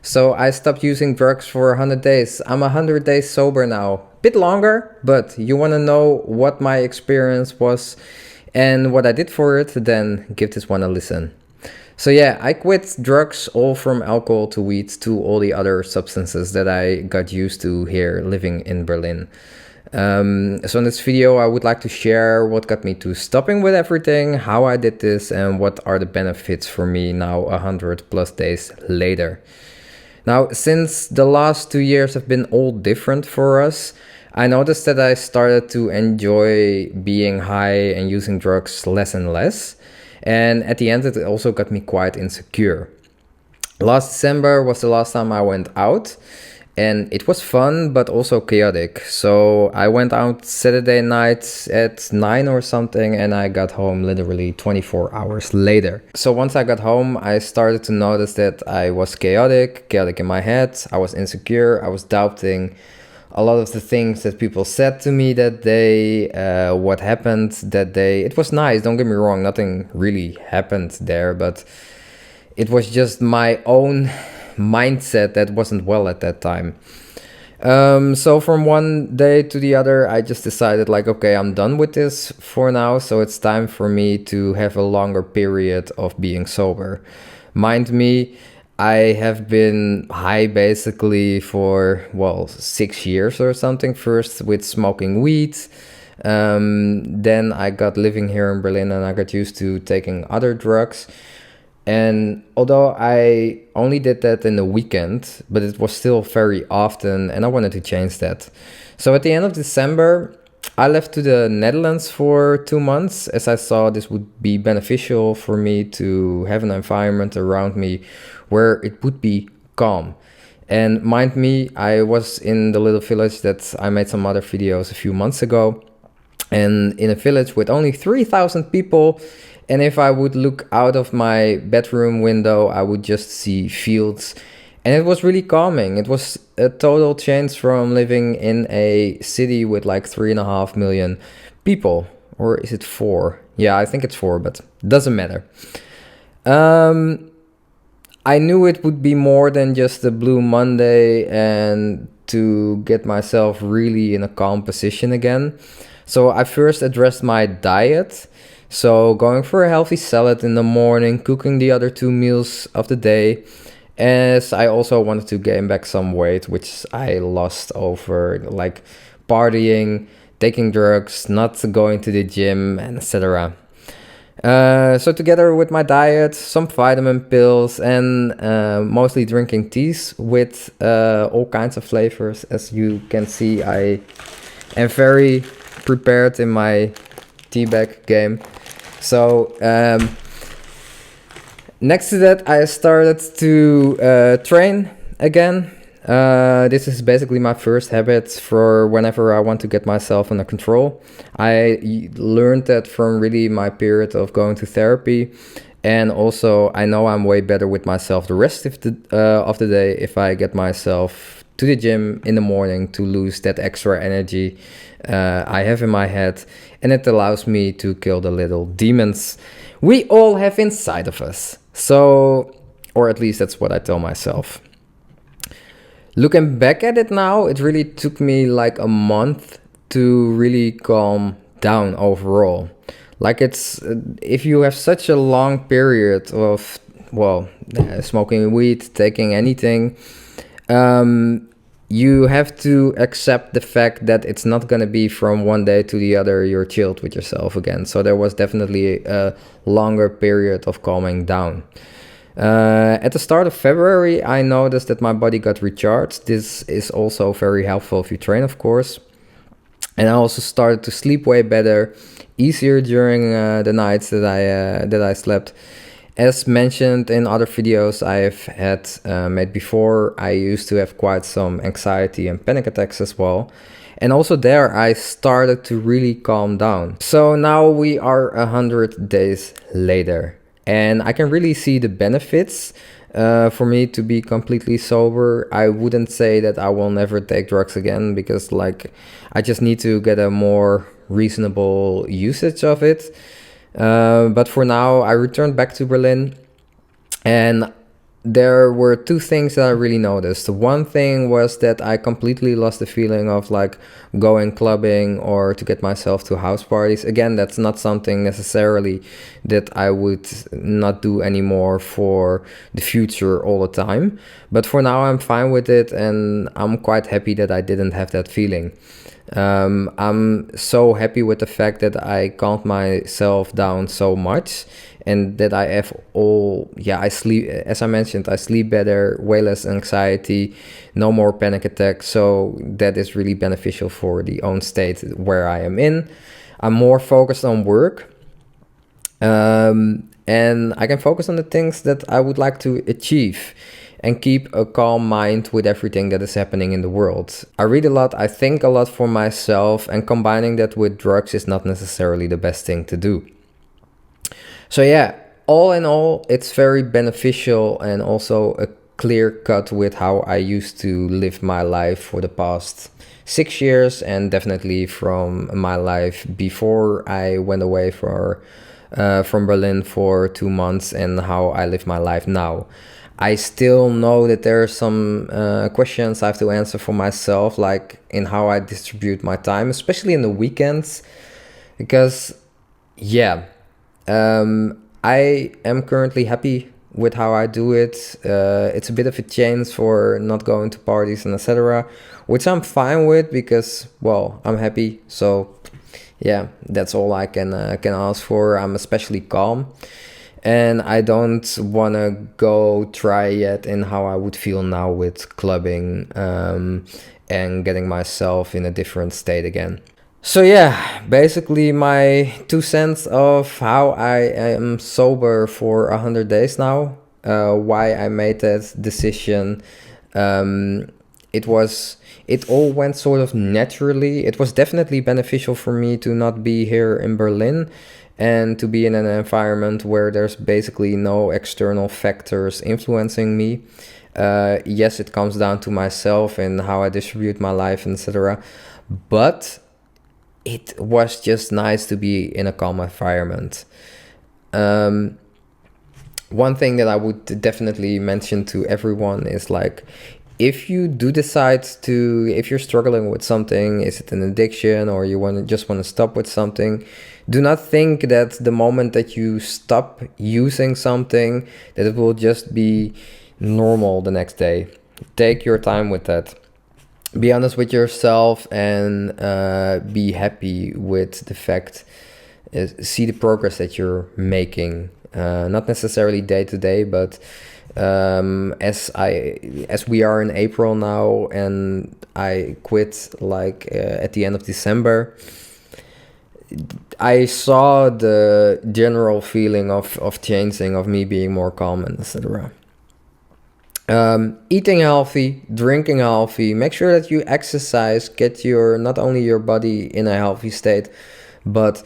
So I stopped using drugs for 100 days. I'm 100 days sober now. Bit longer, but you want to know what my experience was and what I did for it, then give this one a listen. So yeah, I quit drugs, all from alcohol to weed to all the other substances that I got used to here living in Berlin. So in this video, I would like to share what got me to stopping with everything, how I did this, and what are the benefits for me now 100 plus days later. Now, since the last 2 years have been all different for us, I noticed that I started to enjoy being high and using drugs less and less. And at the end, it also got me quite insecure. Last December was the last time I went out, and it was fun, but also chaotic. So I went out Saturday night at 9 or something, and I got home literally 24 hours later. So once I got home, I started to notice that I was chaotic in my head. I was insecure. I was doubting a lot of the things that people said to me that day, what happened that day. It was nice, don't get me wrong, nothing really happened there, but it was just my own mindset that wasn't well at that time. So from one day to the other, I just decided like, okay, I'm done with this for now, so it's time for me to have a longer period of being sober. Mind me, I have been high basically for, 6 years or something. First with smoking weed. Then I got living here in Berlin and I got used to taking other drugs. And although I only did that in the weekend, but it was still very often and I wanted to change that. So at the end of December, I left to the Netherlands for 2 months as I saw this would be beneficial for me to have an environment around me where it would be calm. And mind me, I was in the little village that I made some other videos a few months ago, and in a village with only 3,000 people. And if I would look out of my bedroom window, I would just see fields. And it was really calming. It was a total change from living in a city with like 3.5 million people. Or is it 4? Yeah, I think it's 4, but doesn't matter. I knew it would be more than just a Blue Monday and to get myself really in a calm position again. So I first addressed my diet. So going for a healthy salad in the morning, cooking the other 2 meals of the day, as I also wanted to gain back some weight, which I lost over like partying, taking drugs, not going to the gym, and etc. So together with my diet, some vitamin pills, and mostly drinking teas with all kinds of flavors. As you can see, I am very prepared in my tea bag game. So next to that, I started to train again. This is basically my first habit for whenever I want to get myself under control. I learned that from really my period of going to therapy, and also I know I'm way better with myself the rest of the day if I get myself to the gym in the morning to lose that extra energy I have in my head, and it allows me to kill the little demons we all have inside of us. So, or at least that's what I tell myself. Looking back at it now, it really took me like a month to really calm down overall. Like it's, if you have such a long period of, smoking weed, taking anything, you have to accept the fact that it's not going to be from one day to the other you're chilled with yourself again. So there was definitely a longer period of calming down. At the start of February, I noticed that my body got recharged. This is also very helpful if you train, of course. And I also started to sleep way better, easier during the nights that I slept. As mentioned in other videos I've had made before, I used to have quite some anxiety and panic attacks as well. And also there I started to really calm down. So now we are 100 days later. And I can really see the benefits for me to be completely sober. I wouldn't say that I will never take drugs again, because like I just need to get a more reasonable usage of it. But for now, I returned back to Berlin, and there were two things that I really noticed. One thing was that I completely lost the feeling of like going clubbing or to get myself to house parties. Again, that's not something necessarily that I would not do anymore for the future all the time. But for now, I'm fine with it, and I'm quite happy that I didn't have that feeling. I'm so happy with the fact that I calmed myself down so much, and that I have I sleep, as I mentioned, I sleep better, way less anxiety, no more panic attacks. So that is really beneficial for the own state where I am in. I'm more focused on work. And I can focus on the things that I would like to achieve and keep a calm mind with everything that is happening in the world. I read a lot, I think a lot for myself, and combining that with drugs is not necessarily the best thing to do. So yeah, all in all, it's very beneficial and also a clear cut with how I used to live my life for the past 6 years, and definitely from my life before I went away from Berlin for 2 months, and how I live my life now. I still know that there are some questions I have to answer for myself, like in how I distribute my time, especially in the weekends, because yeah, I am currently happy with how I do it. It's a bit of a change for not going to parties and etc., which I'm fine with because, well, I'm happy. So yeah, that's all I can ask for. I'm especially calm, and I don't want to go try yet in how I would feel now with clubbing, and getting myself in a different state again. So yeah, basically my 2 cents of how I am sober for 100 days now, why I made that decision. Um, it all went sort of naturally. It was definitely beneficial for me to not be here in Berlin and to be in an environment where there's basically no external factors influencing me. Yes, it comes down to myself and how I distribute my life, etc. But it was just nice to be in a calm environment. One thing that I would definitely mention to everyone is like, if you do decide to, if you're struggling with something, is it an addiction or you just want to stop with something, do not think that the moment that you stop using something, that it will just be normal the next day. Take your time with that. Be honest with yourself, and be happy with the fact, see the progress that you're making, not necessarily day to day, but as we are in April now, and I quit like at the end of December, I saw the general feeling of changing, of me being more calm and etc. Eating healthy, drinking healthy, make sure that you exercise, get your, not only your body in a healthy state, but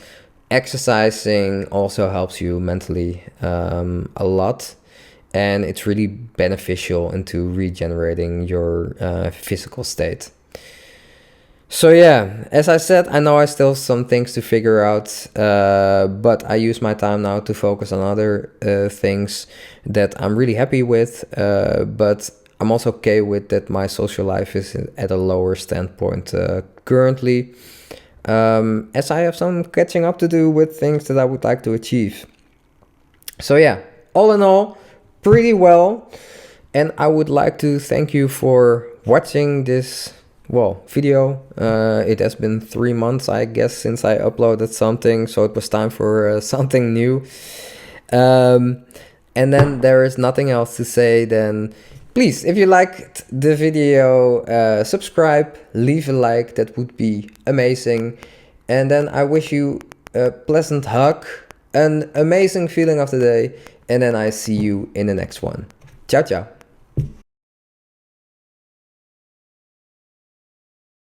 exercising also helps you mentally a lot, and it's really beneficial into regenerating your physical state. So yeah, as I said, I know I still have some things to figure out, but I use my time now to focus on other things that I'm really happy with, but I'm also okay with that my social life is at a lower standpoint currently, as I have some catching up to do with things that I would like to achieve. So yeah, all in all, pretty well, and I would like to thank you for watching this video. It has been 3 months, I guess, since I uploaded something, so it was time for something new. And then there is nothing else to say than, please, if you liked the video, subscribe, leave a like, that would be amazing. And then I wish you a pleasant hug, an amazing feeling of the day, and then I see you in the next one. Ciao, ciao.